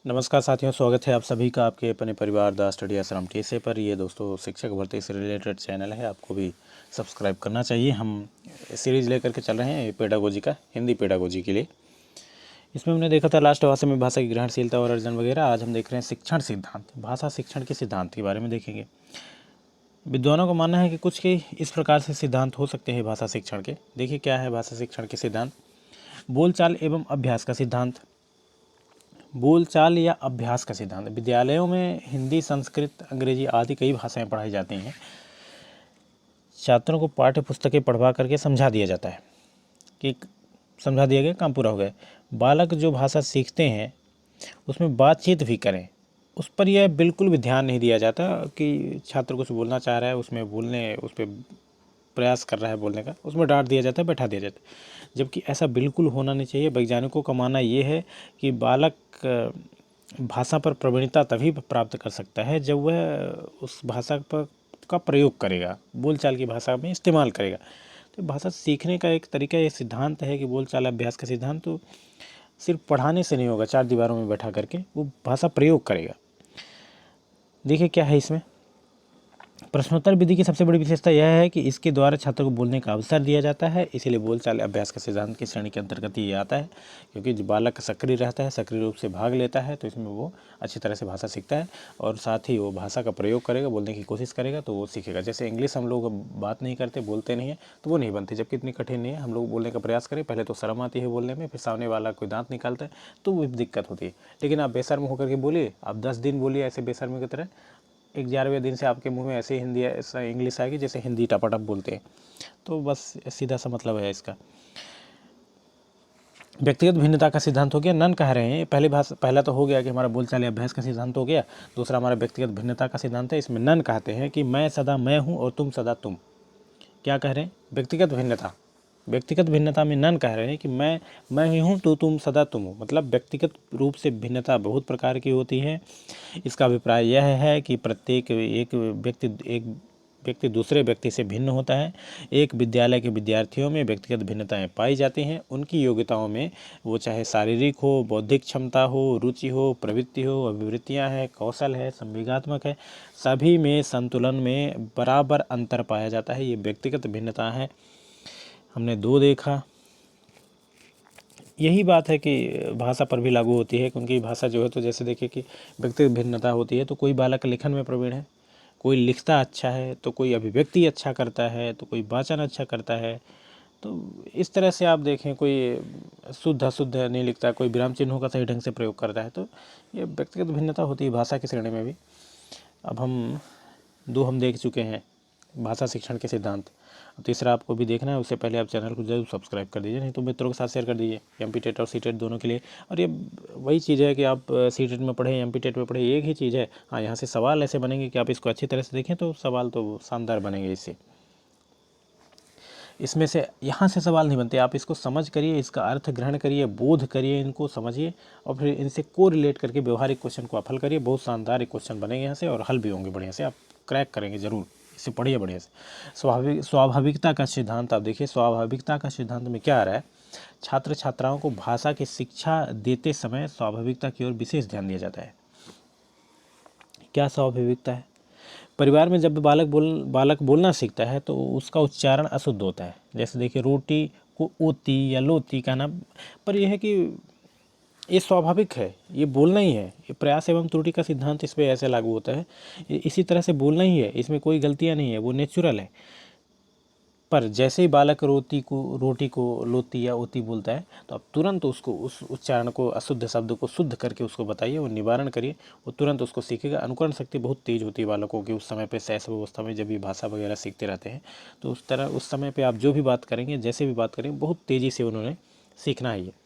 नमस्कार साथियों, स्वागत है आप सभी का आपके अपने परिवार द स्टडी आश्रम टीसे पर। ये दोस्तों शिक्षक भर्ती से रिलेटेड चैनल है, आपको भी सब्सक्राइब करना चाहिए। हम सीरीज़ लेकर के चल रहे हैं पेडागोजी का, हिंदी पेडागोजी के लिए। इसमें हमने देखा था लास्ट भाषा में भाषा की ग्रहणशीलता और अर्जन वगैरह। आज हम देख रहे हैं शिक्षण सिद्धांत, भाषा शिक्षण के सिद्धांत के बारे में देखेंगे। विद्वानों का मानना है कि कुछ के इस प्रकार से सिद्धांत हो सकते हैं भाषा शिक्षण के। देखिए क्या है भाषा शिक्षण के सिद्धांत। बोलचाल एवं अभ्यास का सिद्धांत। बोलचाल या अभ्यास का सिद्धांत। विद्यालयों में हिंदी, संस्कृत, अंग्रेजी आदि कई भाषाएं पढ़ाई जाती हैं। छात्रों को पाठ्य पुस्तकें पढ़वा करके समझा दिया जाता है कि समझा दिया गया, काम पूरा हो गया। बालक जो भाषा सीखते हैं उसमें बातचीत भी करें, उस पर यह बिल्कुल भी ध्यान नहीं दिया जाता कि छात्र कुछ बोलना चाह रहा है, उसमें बोलने उस पर प्रयास कर रहा है बोलने का, उसमें डांट दिया जाता है, बैठा दिया जाता है, जबकि ऐसा बिल्कुल होना नहीं चाहिए। वैज्ञानिकों का मानना ये है कि बालक भाषा पर प्रवीणता तभी प्राप्त कर सकता है जब वह उस भाषा पर का प्रयोग करेगा, बोलचाल की भाषा में इस्तेमाल करेगा। तो भाषा सीखने का एक तरीका, ये सिद्धांत है कि बोलचाल अभ्यास का सिद्धांत तो सिर्फ पढ़ाने से नहीं होगा, चार दीवारों में बैठा करके वो भाषा प्रयोग करेगा। देखिए क्या है इसमें। प्रश्नोत्तर विधि की सबसे बड़ी विशेषता यह है कि इसके द्वारा छात्र को बोलने का अवसर दिया जाता है, इसीलिए बोलचाल अभ्यास का सिद्धांत की श्रेणी के अंतर्गत ये आता है। क्योंकि जो बालक सक्रिय रहता है, सक्रिय रूप से भाग लेता है, तो इसमें वो अच्छी तरह से भाषा सीखता है और साथ ही वो भाषा का प्रयोग करेगा, बोलने की कोशिश करेगा तो वो सीखेगा। जैसे इंग्लिश हम लोग बात नहीं करते, बोलते नहीं है तो वो नहीं बनती, जबकि इतनी कठिन नहीं है। हम लोग बोलने का प्रयास करें, पहले तो शर्म आती है बोलने में, फिर सामने वाला कोई दांत निकालता है तो वो दिक्कत होती है। लेकिन आप बेशर्म होकर के बोलिए, आप 10 दिन बोलिए ऐसे बेशर्मी की तरह, 11वें दिन से आपके मुंह में ऐसे हिंदी ऐसा इंग्लिश आएगी जैसे हिंदी टपाटप बोलते हैं। तो बस सीधा सा मतलब है इसका। व्यक्तिगत भिन्नता का सिद्धांत हो गया। नन कह रहे हैं, पहला तो हो गया कि हमारा बोलचाल अभ्यास का सिद्धांत हो गया। दूसरा हमारा व्यक्तिगत भिन्नता का सिद्धांत है। इसमें नन कहते हैं कि मैं सदा मैं हूँ और तुम सदा तुम। क्या कह रहे हैं? व्यक्तिगत भिन्नता। व्यक्तिगत भिन्नता में नन कह रहे हैं कि मैं ही हूँ तो तुम सदा तुम हो। मतलब व्यक्तिगत रूप से भिन्नता बहुत प्रकार की होती है। इसका अभिप्राय यह है कि प्रत्येक एक व्यक्ति दूसरे व्यक्ति से भिन्न होता है। एक विद्यालय के विद्यार्थियों में व्यक्तिगत भिन्नताएं पाई जाती हैं। उनकी योग्यताओं में, वो चाहे शारीरिक हो, बौद्धिक क्षमता हो, रुचि हो, प्रवृत्ति हो, अभिवृत्तियां हैं, कौशल है, संवेगात्मक है, सभी में संतुलन में बराबर अंतर पाया जाता है। ये व्यक्तिगत भिन्नता है। हमने दो देखा। यही बात है कि भाषा पर भी लागू होती है, क्योंकि भाषा जो है तो जैसे देखिए कि व्यक्तिगत भिन्नता होती है तो कोई बालक लेखन में प्रवीण है, कोई लिखता अच्छा है, तो कोई अभिव्यक्ति अच्छा करता है, तो कोई वाचन अच्छा करता है। तो इस तरह से आप देखें, कोई शुद्ध अशुद्ध नहीं लिखता, कोई विराम चिन्हों का सही ढंग से प्रयोग करता है। तो ये व्यक्तिगत भिन्नता होती है भाषा की श्रेणी में भी। अब हम देख चुके हैं भाषा शिक्षण के सिद्धांत। तीसरा आपको भी देखना है, उससे पहले आप चैनल को जरूर सब्सक्राइब कर दीजिए, नहीं तो मित्रों के साथ शेयर कर दीजिए, एमपी टेट और सीटेट दोनों के लिए। और ये वही चीज़ है कि आप सीटेट में पढ़ें, एमपी टेट में पढ़ें, एक ही चीज़ है। हाँ, यहाँ से सवाल ऐसे बनेंगे कि आप इसको अच्छी तरह से देखें तो सवाल तो शानदार बनेंगे। इसमें से यहाँ से सवाल नहीं बनते, आप इसको समझ करिए, इसका अर्थ ग्रहण करिए, बोध करिए, इनको समझिए और फिर इनसे को रिलेट करके व्यवहारिक क्वेश्चन को आप हल करिए। बहुत शानदार एक क्वेश्चन बनेंगे यहाँ से और हल भी होंगे बढ़िया से, आप क्रैक करेंगे ज़रूर। इसे पढ़िए बढ़िया से। स्वाभाविकता का सिद्धांत। आप देखिए स्वाभाविकता का सिद्धांत में क्या आ रहा है। छात्र छात्राओं को भाषा की शिक्षा देते समय स्वाभाविकता की ओर विशेष ध्यान दिया जाता है। क्या स्वाभाविकता है? परिवार में जब बालक बोलना सीखता है तो उसका उच्चारण अशुद्ध होता है। जैसे देखिए रोटी को ओती या लोती कहना, पर यह है कि ये स्वाभाविक है, ये बोलना ही है। ये प्रयास एवं त्रुटि का सिद्धांत इस पर ऐसे लागू होता है, इसी तरह से बोलना ही है, इसमें कोई गलतियाँ नहीं है, वो नेचुरल है। पर जैसे ही बालक रोटी को लोती या ओती बोलता है तो आप तुरंत उसको उस उच्चारण को, अशुद्ध शब्द को शुद्ध करके उसको बताइए, वो निवारण करिए, वो तुरंत उसको सीखेगा। अनुकरण शक्ति बहुत तेज़ होती है बालकों की उस समय पे, शैशव अवस्था में जब भी भाषा वगैरह सीखते रहते हैं। तो उस समय पे आप जो भी बात करेंगे, जैसे भी बात करेंगे, बहुत तेज़ी से उन्होंने सीखना ही है।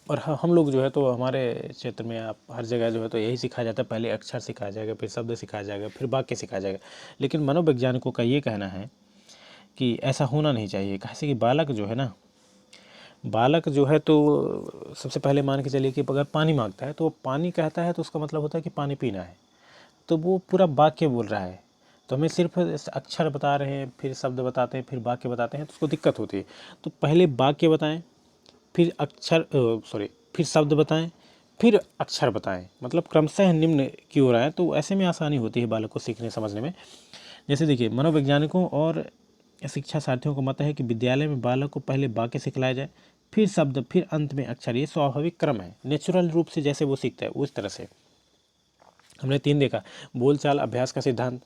और हम लोग जो है तो हमारे क्षेत्र में आप हर जगह जो है तो यही सिखाया जाता है, पहले अक्षर सिखाया जाएगा, फिर शब्द सिखाया जाएगा, फिर वाक्य सिखाया जाएगा। लेकिन मनोवैज्ञानिकों का ये कहना है कि ऐसा होना नहीं चाहिए। कैसे कि बालक जो है तो सबसे पहले मान के चलिए कि अगर पानी मांगता है तो वो पानी कहता है तो उसका मतलब होता है कि पानी पीना है, तो वो पूरा वाक्य बोल रहा है। तो हमें सिर्फ अक्षर बता रहे हैं, फिर शब्द बताते हैं, फिर वाक्य बताते हैं, तो उसको दिक्कत होती है। तो पहले वाक्य बताएं, फिर फिर शब्द बताएं, फिर अक्षर बताएं, मतलब क्रमशः निम्न की ओर आए, तो ऐसे में आसानी होती है बालक को सीखने समझने में। जैसे देखिए, मनोवैज्ञानिकों और शिक्षा साथियों का मत है कि विद्यालय में बालक को पहले वाक्य सिखलाया जाए, फिर शब्द, फिर अंत में अक्षर। ये स्वाभाविक क्रम है, नेचुरल रूप से जैसे वो सीखता है उस तरह से। हमने 3 देखा, बोलचाल अभ्यास का सिद्धांत,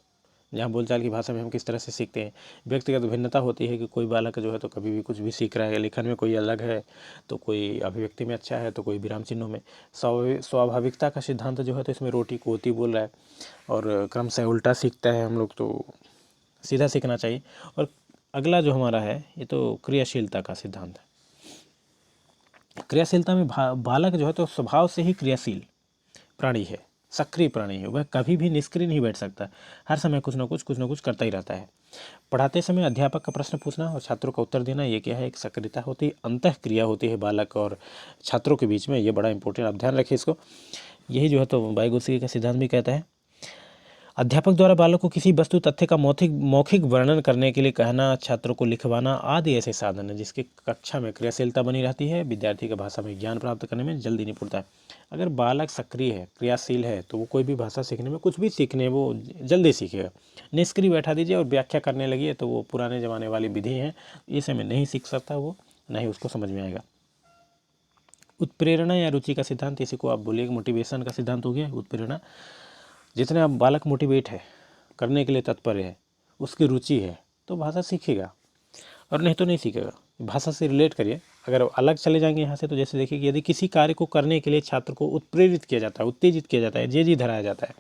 जहाँ बोलचाल की भाषा में हम किस तरह से सीखते हैं। व्यक्तिगत भिन्नता होती है कि कोई बालक जो है तो कभी भी कुछ भी सीख रहा है, लेखन में कोई अलग है, तो कोई अभिव्यक्ति में अच्छा है, तो कोई विराम चिन्हों में। स्वाभाविकता का सिद्धांत जो है तो इसमें रोटी को होती बोल रहा है, और क्रमशः उल्टा सीखता है हम लोग, तो सीधा सीखना चाहिए। और अगला जो हमारा है ये तो क्रियाशीलता का सिद्धांत है। क्रियाशीलता में बालक जो है तो स्वभाव से ही क्रियाशील प्राणी है, सक्रिय प्राणी है, वह कभी भी निष्क्रिय नहीं बैठ सकता, हर समय कुछ ना कुछ करता ही रहता है। पढ़ाते समय अध्यापक का प्रश्न पूछना और छात्रों का उत्तर देना, ये क्या है, एक सक्रियता होती है, अंतः क्रिया होती है बालक और छात्रों के बीच में। ये बड़ा इंपॉर्टेंट, आप ध्यान रखिए इसको। यही जो है तो वाइगोत्स्की का सिद्धांत भी कहता है। अध्यापक द्वारा बालक को किसी वस्तु तथ्य का मौखिक वर्णन करने के लिए कहना, छात्रों को लिखवाना आदि ऐसे साधन है जिसके कक्षा में क्रियाशीलता बनी रहती है, विद्यार्थी का भाषा में ज्ञान प्राप्त करने में जल्दी नहीं पड़ता है। अगर बालक सक्रिय है, क्रियाशील है, तो वो कोई भी भाषा सीखने में, कुछ भी सीखने वो जल्दी सीखेगा। निष्क्रिय बैठा दीजिए और व्याख्या करने लगी तो वो पुराने ज़माने वाली विधि है, इस समय नहीं सीख सकता वो, ना ही उसको समझ में आएगा। उत्प्रेरणा या रुचि का सिद्धांत, इसी को आप बोलिए मोटिवेशन का सिद्धांत हो गया। उत्प्रेरणा, जितने आप बालक मोटिवेट है, करने के लिए तत्पर है, उसकी रुचि है, तो भाषा सीखेगा, और नहीं तो नहीं सीखेगा। भाषा से रिलेट करिए। अगर अलग चले जाएंगे यहाँ से, तो जैसे देखिए कि यदि किसी कार्य को करने के लिए छात्र को उत्प्रेरित किया जाता है, उत्तेजित किया जाता है, जी धराया जाता है,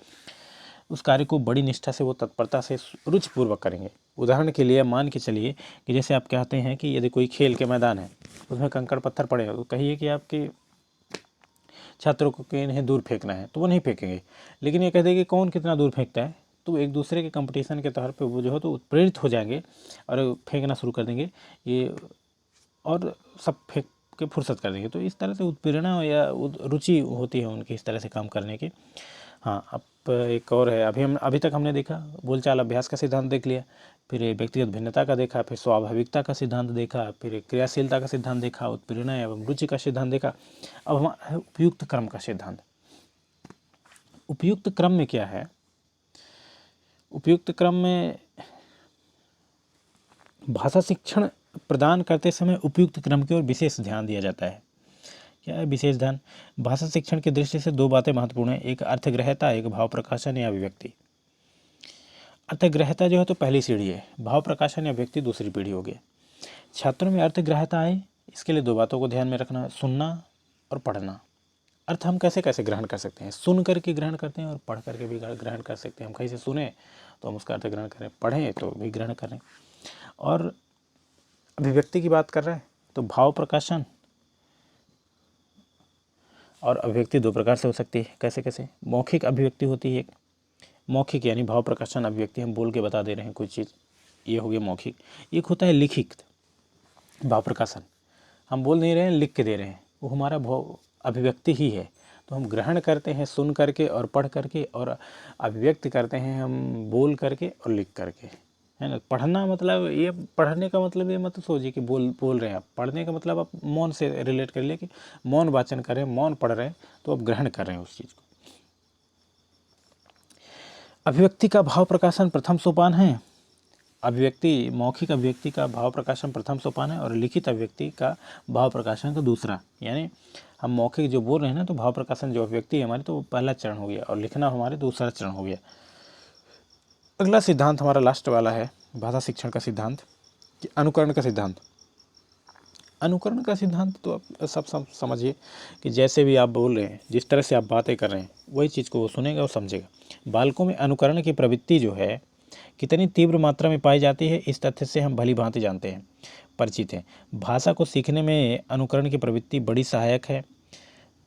उस कार्य को बड़ी निष्ठा से, वो तत्परता से, रुचिपूर्वक करेंगे। उदाहरण के लिए मान के चलिए कि जैसे आप कहते हैं कि यदि कोई खेल के मैदान है, उसमें कंकड़ पत्थर पड़े हो, तो कहिए कि आपके छात्रों को कि इन्हें दूर फेंकना है, तो वो नहीं फेंकेंगे। लेकिन ये कह देंगे कौन कितना दूर फेंकता है, तो एक दूसरे के कंपटीशन के तौर पे वो जो है तो उत्प्रेरित हो जाएंगे और फेंकना शुरू कर देंगे ये, और सब फेंक के फुर्सत कर देंगे। तो इस तरह से उत्प्रेरणा या रुचि होती है उनकी इस तरह से काम करने की। हाँ, अब एक और है, अभी तक हमने देखा बोलचाल अभ्यास का सिद्धांत देख लिया, फिर व्यक्तिगत भिन्नता का देखा, फिर स्वाभाविकता का सिद्धांत देखा, फिर क्रियाशीलता का सिद्धांत देखा, उत्प्रेरणा एवं रुचि का सिद्धांत देखा। अब हमारा उपयुक्त क्रम का सिद्धांत। उपयुक्त क्रम में क्या है, उपयुक्त क्रम में भाषा शिक्षण प्रदान करते समय उपयुक्त क्रम की ओर विशेष ध्यान दिया जाता है। क्या है विशेष ध्यान? भाषा शिक्षण की दृष्टि से 2 बातें महत्वपूर्ण हैं, एक अर्थग्रहता, एक भाव प्रकाशन या अभिव्यक्ति। अर्थग्रहता जो है तो पहली सीढ़ी है, भाव प्रकाशन या व्यक्ति दूसरी पीढ़ी हो गई। छात्रों में अर्थग्रहता आए, इसके लिए 2 बातों को ध्यान में रखना, सुनना और पढ़ना। अर्थ हम कैसे कैसे ग्रहण कर सकते हैं, सुन करके ग्रहण करते हैं और पढ़ करके भी ग्रहण कर सकते हैं। हम कहीं से सुने तो हम उसका अर्थ ग्रहण करें, पढ़ें तो भी ग्रहण करें। और अभिव्यक्ति की बात कर रहे हैं तो भाव प्रकाशन और अभिव्यक्ति 2 प्रकार से हो सकती है। कैसे कैसे? मौखिक अभिव्यक्ति होती है एक, मौखिक यानी भाव प्रकाशन अभिव्यक्ति, हम बोल के बता दे रहे हैं कोई चीज़, ये हो गया मौखिक। एक होता है लिखित भाव प्रकाशन, हम बोल नहीं रहे हैं, लिख के दे रहे हैं, वो हमारा भाव अभिव्यक्ति ही है। तो हम ग्रहण करते हैं सुन करके और पढ़ करके, और अभिव्यक्त करते हैं हम बोल करके और लिख करके, है ना। पढ़ना मतलब ये, पढ़ने का मतलब ये मत सोचिए कि बोल रहे हैं आप। पढ़ने का मतलब आप मौन से रिलेट कर लिए कि मौन वाचन कर रहे हैं, मौन पढ़ रहे हैं, तो आप ग्रहण कर रहे हैं उस चीज़ को। अभिव्यक्ति का भाव प्रकाशन प्रथम सोपान है। अभिव्यक्ति, मौखिक अभिव्यक्ति का भाव प्रकाशन प्रथम सोपान है, और लिखित अभिव्यक्ति का भाव प्रकाशन का दूसरा। यानी हम मौखिक जो बोल रहे हैं ना, तो भाव प्रकाशन जो अभिव्यक्ति है हमारी, तो वो पहला चरण हो गया, और लिखना हमारे दूसरा चरण हो गया। अगला सिद्धांत हमारा लास्ट वाला है भाषा शिक्षण का सिद्धांत, कि अनुकरण का सिद्धांत। अनुकरण का सिद्धांत तो आप सब समझिए कि जैसे भी आप बोल रहे हैं, जिस तरह से आप बातें कर रहे हैं, वही चीज़ को वो सुनेगा और समझेगा। बालकों में अनुकरण की प्रवृत्ति जो है कितनी तीव्र मात्रा में पाई जाती है, इस तथ्य से हम भली भांति जानते हैं, परिचित हैं। भाषा को सीखने में अनुकरण की प्रवृत्ति बड़ी सहायक है।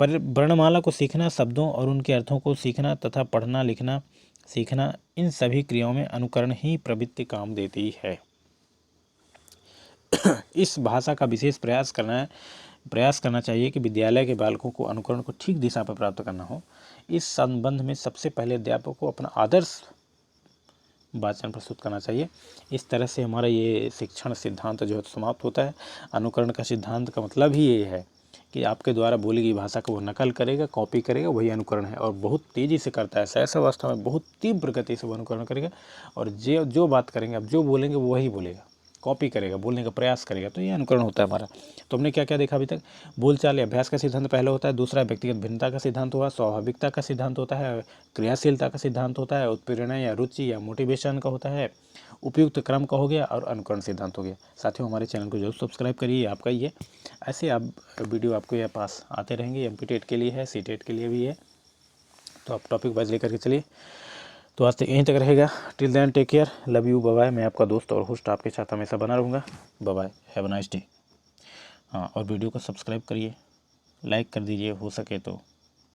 पर वर्णमाला को सीखना, शब्दों और उनके अर्थों को सीखना तथा पढ़ना लिखना सीखना, इन सभी क्रियाओं में अनुकरण ही प्रवृत्ति काम देती है। इस भाषा का विशेष प्रयास करना चाहिए कि विद्यालय के बालकों को अनुकरण को ठीक दिशा पर प्राप्त करना हो। इस संबंध में सबसे पहले अध्यापक को अपना आदर्श वाचन प्रस्तुत करना चाहिए। इस तरह से हमारा ये शिक्षण सिद्धांत जो है समाप्त होता है। अनुकरण का सिद्धांत का मतलब ही ये है कि आपके द्वारा बोली गई भाषा को वो नकल करेगा, कॉपी करेगा, वही अनुकरण है और बहुत तेज़ी से करता है। सहसा अवस्था में बहुत तीव्र गति से वो अनुकरण करेगा और जो बात करेंगे, अब जो बोलेंगे वो वही बोलेगा, कॉपी करेगा, बोलने का प्रयास करेगा। तो ये अनुकरण होता है हमारा। तो हमने क्या क्या देखा अभी तक? बोलचाल या अभ्यास का सिद्धांत पहले होता है, दूसरा व्यक्तिगत भिन्नता का सिद्धांत हुआ, स्वाभाविकता का सिद्धांत होता है, क्रियाशीलता का सिद्धांत होता है, उत्प्रेरणा या रुचि या मोटिवेशन का होता है, उपयुक्त क्रम का हो गया और अनुकरण सिद्धांत हो गया। साथियों, हमारे चैनल को जरूर सब्सक्राइब करिए, आपका ही है। ऐसे आप वीडियो आपको ये पास आते रहेंगे। एमपी के लिए है, सीटेट के लिए भी है, तो आप टॉपिक वाइज लेकर के चलिए। तो आज तक यहीं तक रहेगा। Till then take care, love you, bye bye. मैं आपका दोस्त और होस्ट आपके साथ हमेशा बना रहूँगा। Bye bye, have a nice day. हाँ, और वीडियो को सब्सक्राइब करिए, लाइक कर दीजिए, हो सके तो